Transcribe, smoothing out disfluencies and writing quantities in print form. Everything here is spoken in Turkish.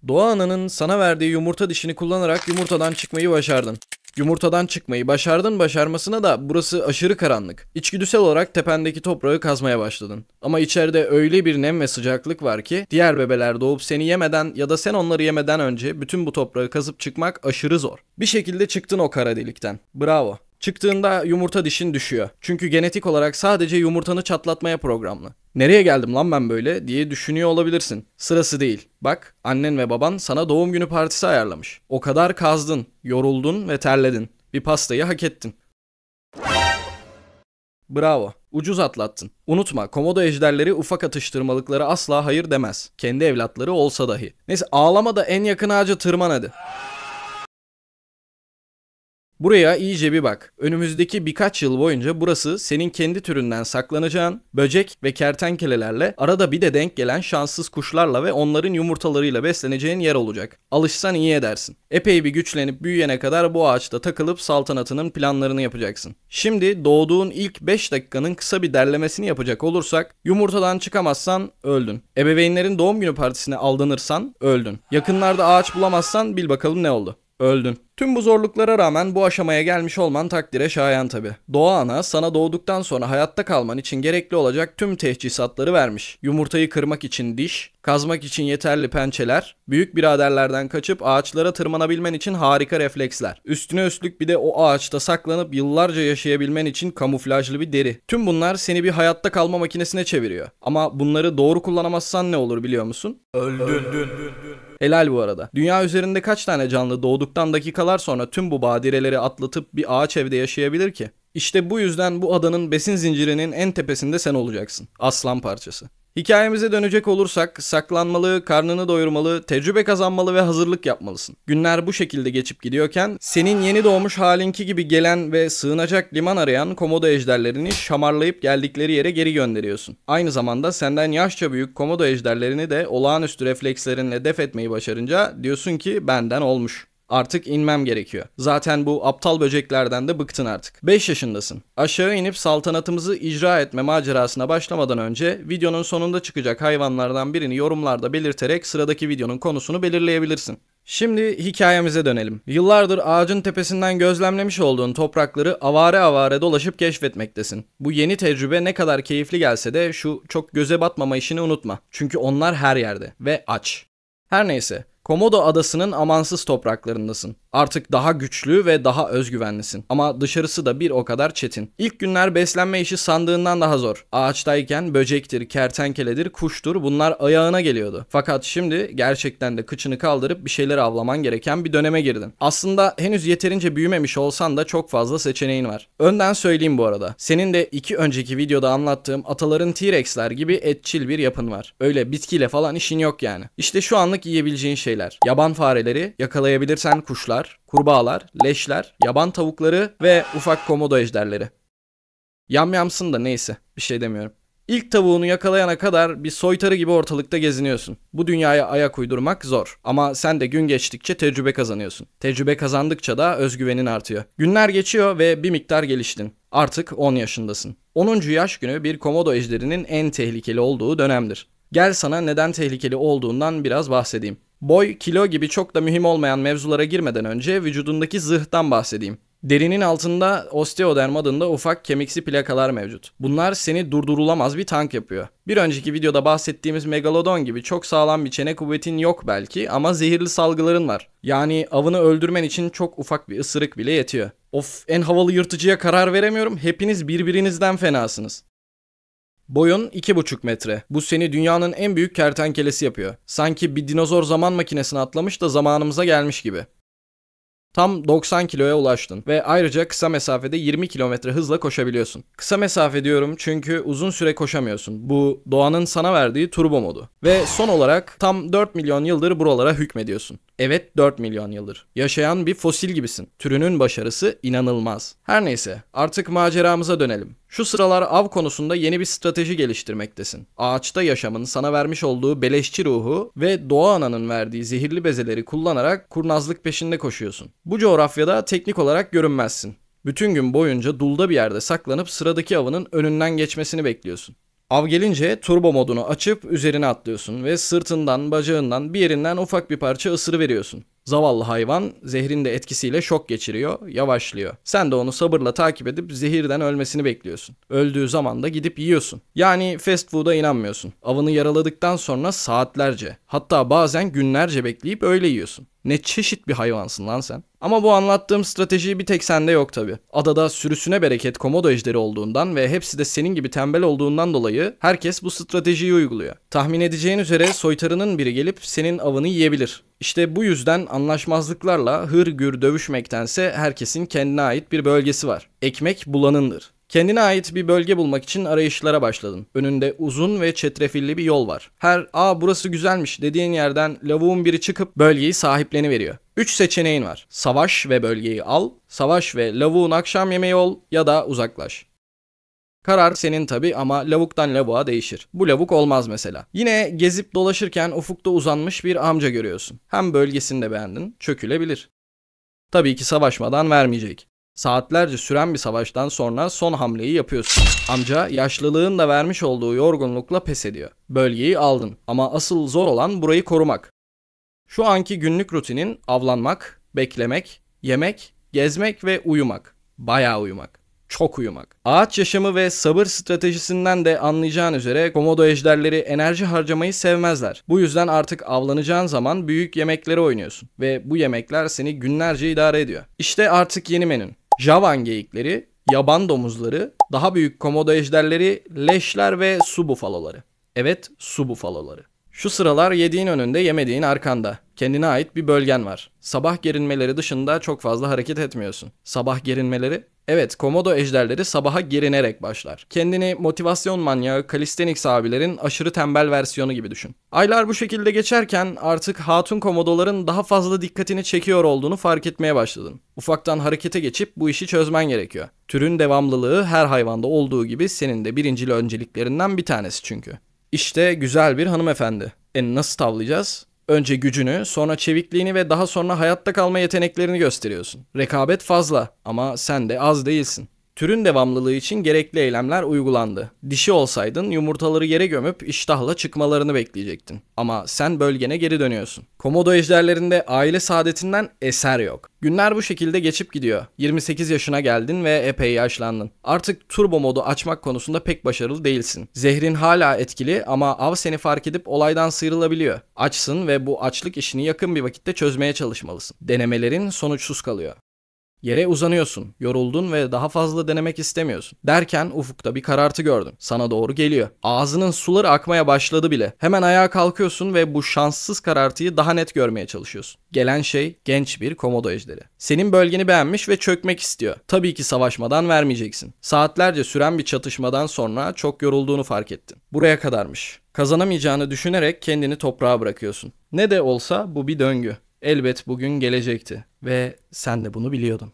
Doğa ananın sana verdiği yumurta dişini kullanarak yumurtadan çıkmayı başardın. Yumurtadan çıkmayı başardın başarmasına da burası aşırı karanlık. İçgüdüsel olarak tependeki toprağı kazmaya başladın. Ama içeride öyle bir nem ve sıcaklık var ki diğer bebeler doğup seni yemeden ya da sen onları yemeden önce bütün bu toprağı kazıp çıkmak aşırı zor. Bir şekilde çıktın o kara delikten. Bravo. Çıktığında yumurta dişin düşüyor. Çünkü genetik olarak sadece yumurtanı çatlatmaya programlı. Nereye geldim lan ben böyle diye düşünüyor olabilirsin. Sırası değil. Bak, annen ve baban sana doğum günü partisi ayarlamış. O kadar kazdın, yoruldun ve terledin. Bir pastayı hak ettin. Bravo. Ucuz atlattın. Unutma, komodo ejderleri ufak atıştırmalıklara asla hayır demez. Kendi evlatları olsa dahi. Neyse, ağlama da en yakın ağaca tırman hadi. Buraya iyice bir bak. Önümüzdeki birkaç yıl boyunca burası senin kendi türünden saklanacağın böcek ve kertenkelelerle, arada bir de denk gelen şanssız kuşlarla ve onların yumurtalarıyla besleneceğin yer olacak. Alışsan iyi edersin. Epey bir güçlenip büyüyene kadar bu ağaçta takılıp saltanatının planlarını yapacaksın. Şimdi doğduğun ilk 5 dakikanın kısa bir derlemesini yapacak olursak, yumurtadan çıkamazsan öldün. Ebeveynlerin doğum günü partisine aldanırsan öldün. Yakınlarda ağaç bulamazsan bil bakalım ne oldu. Öldün. Tüm bu zorluklara rağmen bu aşamaya gelmiş olman takdire şayan tabi. Doğa ana sana doğduktan sonra hayatta kalman için gerekli olacak tüm teçhizatları vermiş. Yumurtayı kırmak için diş, kazmak için yeterli pençeler, büyük biraderlerden kaçıp ağaçlara tırmanabilmen için harika refleksler. Üstüne üstlük bir de o ağaçta saklanıp yıllarca yaşayabilmen için kamuflajlı bir deri. Tüm bunlar seni bir hayatta kalma makinesine çeviriyor. Ama bunları doğru kullanamazsan ne olur biliyor musun? Öldün. Helal bu arada. Dünya üzerinde kaç tane canlı doğduktan dakikalar sonra tüm bu badireleri atlatıp bir ağaç evde yaşayabilir ki? İşte bu yüzden bu adanın besin zincirinin en tepesinde sen olacaksın. Aslan parçası. Hikayemize dönecek olursak saklanmalı, karnını doyurmalı, tecrübe kazanmalı ve hazırlık yapmalısın. Günler bu şekilde geçip gidiyorken senin yeni doğmuş halinki gibi gelen ve sığınacak liman arayan komodo ejderlerini şamarlayıp geldikleri yere geri gönderiyorsun. Aynı zamanda senden yaşça büyük komodo ejderlerini de olağanüstü reflekslerinle def etmeyi başarınca diyorsun ki benden olmuş. Artık inmem gerekiyor. Zaten bu aptal böceklerden de bıktın artık. 5 yaşındasın. Aşağı inip saltanatımızı icra etme macerasına başlamadan önce videonun sonunda çıkacak hayvanlardan birini yorumlarda belirterek sıradaki videonun konusunu belirleyebilirsin. Şimdi hikayemize dönelim. Yıllardır ağacın tepesinden gözlemlemiş olduğun toprakları avare avare dolaşıp keşfetmektesin. Bu yeni tecrübe ne kadar keyifli gelse de şu çok göze batmama işini unutma. Çünkü onlar her yerde ve aç. Her neyse. Komodo adasının amansız topraklarındasın. Artık daha güçlü ve daha özgüvenlisin. Ama dışarısı da bir o kadar çetin. İlk günler beslenme işi sandığından daha zor. Ağaçtayken böcektir, kertenkeledir, kuştur bunlar ayağına geliyordu. Fakat şimdi gerçekten de kıçını kaldırıp bir şeyler avlaman gereken bir döneme girdin. Aslında henüz yeterince büyümemiş olsan da çok fazla seçeneğin var. Önden söyleyeyim bu arada. Senin de iki önceki videoda anlattığım ataların T-Rex'ler gibi etçil bir yapın var. Öyle bitkiyle falan işin yok yani. İşte şu anlık yiyebileceğin şeyler. Yaban fareleri, yakalayabilirsen kuşlar, kurbağalar, leşler, yaban tavukları ve ufak komodo ejderleri. Yamyamsın da neyse, bir şey demiyorum. İlk tavuğunu yakalayana kadar bir soytarı gibi ortalıkta geziniyorsun. Bu dünyaya ayak uydurmak zor. Ama sen de gün geçtikçe tecrübe kazanıyorsun. Tecrübe kazandıkça da özgüvenin artıyor. Günler geçiyor ve bir miktar geliştin. Artık 10 yaşındasın. 10. yaş günü bir komodo ejderinin en tehlikeli olduğu dönemdir. Gel sana neden tehlikeli olduğundan biraz bahsedeyim. Boy, kilo gibi çok da mühim olmayan mevzulara girmeden önce vücudundaki zırhtan bahsedeyim. Derinin altında osteoderm adında ufak kemiksi plakalar mevcut. Bunlar seni durdurulamaz bir tank yapıyor. Bir önceki videoda bahsettiğimiz megalodon gibi çok sağlam bir çene kuvvetin yok belki ama zehirli salgıların var. Yani avını öldürmen için çok ufak bir ısırık bile yetiyor. Of, en havalı yırtıcıya karar veremiyorum. Hepiniz birbirinizden fenasınız. Boyun 2,5 metre. Bu seni dünyanın en büyük kertenkelesi yapıyor. Sanki bir dinozor zaman makinesine atlamış da zamanımıza gelmiş gibi. Tam 90 kiloya ulaştın ve ayrıca kısa mesafede 20 kilometre hızla koşabiliyorsun. Kısa mesafe diyorum çünkü uzun süre koşamıyorsun. Bu doğanın sana verdiği turbo modu. Ve son olarak tam 4 milyon yıldır buralara hükmediyorsun. Evet, 4 milyon yıldır. Yaşayan bir fosil gibisin. Türünün başarısı inanılmaz. Her neyse, artık maceramıza dönelim. Şu sıralar av konusunda yeni bir strateji geliştirmektesin. Ağaçta yaşamın sana vermiş olduğu beleşçi ruhu ve doğa ananın verdiği zehirli bezeleri kullanarak kurnazlık peşinde koşuyorsun. Bu coğrafyada teknik olarak görünmezsin. Bütün gün boyunca dulda bir yerde saklanıp sıradaki avının önünden geçmesini bekliyorsun. Av gelince turbo modunu açıp üzerine atlıyorsun ve sırtından, bacağından bir yerinden ufak bir parça ısırıveriyorsun. Zavallı hayvan zehrin de etkisiyle şok geçiriyor, yavaşlıyor. Sen de onu sabırla takip edip zehirden ölmesini bekliyorsun. Öldüğü zaman da gidip yiyorsun. Yani fast food'a inanmıyorsun. Avını yaraladıktan sonra saatlerce, hatta bazen günlerce bekleyip öyle yiyorsun. Ne çeşit bir hayvansın lan sen. Ama bu anlattığım strateji bir tek sende yok tabi. Adada sürüsüne bereket komodo ejderi olduğundan ve hepsi de senin gibi tembel olduğundan dolayı herkes bu stratejiyi uyguluyor. Tahmin edeceğin üzere soytarının biri gelip senin avını yiyebilir. İşte bu yüzden anlaşmazlıklarla hırgür dövüşmektense herkesin kendine ait bir bölgesi var. Ekmek bulanındır. Kendine ait bir bölge bulmak için arayışlara başladın. Önünde uzun ve çetrefilli bir yol var. Her burası güzelmiş" dediğin yerden lavuğun biri çıkıp bölgeyi sahipleniveriyor. 3 seçeneğin var. Savaş ve bölgeyi al, savaş ve lavuğun akşam yemeği ol ya da uzaklaş. Karar senin tabi ama lavuktan lavuğa değişir. Bu lavuk olmaz mesela. Yine gezip dolaşırken ufukta uzanmış bir amca görüyorsun. Hem bölgesini de beğendin, çökülebilir. Tabii ki savaşmadan vermeyecek. Saatlerce süren bir savaştan sonra son hamleyi yapıyorsun. Amca yaşlılığın da vermiş olduğu yorgunlukla pes ediyor. Bölgeyi aldın ama asıl zor olan burayı korumak. Şu anki günlük rutinin avlanmak, beklemek, yemek, gezmek ve uyumak. Bayağı uyumak. Çok uyumak. Ağaç yaşamı ve sabır stratejisinden de anlayacağın üzere komodo ejderleri enerji harcamayı sevmezler. Bu yüzden artık avlanacağın zaman büyük yemekleri oynuyorsun. Ve bu yemekler seni günlerce idare ediyor. İşte artık yeni menün. Javan geyikleri, yaban domuzları, daha büyük komodo ejderleri, leşler ve su bufaloları. Evet, su bufaloları. Şu sıralar yediğin önünde, yemediğin arkanda. Kendine ait bir bölgen var. Sabah gerinmeleri dışında çok fazla hareket etmiyorsun. Sabah gerinmeleri? Evet, komodo ejderleri sabaha gerinerek başlar. Kendini motivasyon manyağı calisthenics abilerin aşırı tembel versiyonu gibi düşün. Aylar bu şekilde geçerken artık hatun komodoların daha fazla dikkatini çekiyor olduğunu fark etmeye başladın. Ufaktan harekete geçip bu işi çözmen gerekiyor. Türün devamlılığı her hayvanda olduğu gibi senin de birincil önceliklerinden bir tanesi çünkü. İşte güzel bir hanımefendi. Nasıl tavlayacağız? Önce gücünü, sonra çevikliğini ve daha sonra hayatta kalma yeteneklerini gösteriyorsun. Rekabet fazla ama sen de az değilsin. Türün devamlılığı için gerekli eylemler uygulandı. Dişi olsaydın yumurtaları yere gömüp iştahla çıkmalarını bekleyecektin. Ama sen bölgene geri dönüyorsun. Komodo ejderlerinde aile saadetinden eser yok. Günler bu şekilde geçip gidiyor. 28 yaşına geldin ve epey yaşlandın. Artık turbo modu açmak konusunda pek başarılı değilsin. Zehrin hala etkili ama av seni fark edip olaydan sıyrılabiliyor. Açsın ve bu açlık işini yakın bir vakitte çözmeye çalışmalısın. Denemelerin sonuçsuz kalıyor. Yere uzanıyorsun, yoruldun ve daha fazla denemek istemiyorsun. Derken ufukta bir karartı gördün. Sana doğru geliyor. Ağzının suları akmaya başladı bile. Hemen ayağa kalkıyorsun ve bu şanssız karartıyı daha net görmeye çalışıyorsun. Gelen şey genç bir komodo ejderi. Senin bölgeni beğenmiş ve çökmek istiyor. Tabii ki savaşmadan vermeyeceksin. Saatlerce süren bir çatışmadan sonra çok yorulduğunu fark ettin. Buraya kadarmış. Kazanamayacağını düşünerek kendini toprağa bırakıyorsun. Ne de olsa bu bir döngü. Elbet bugün gelecekti ve sen de bunu biliyordun.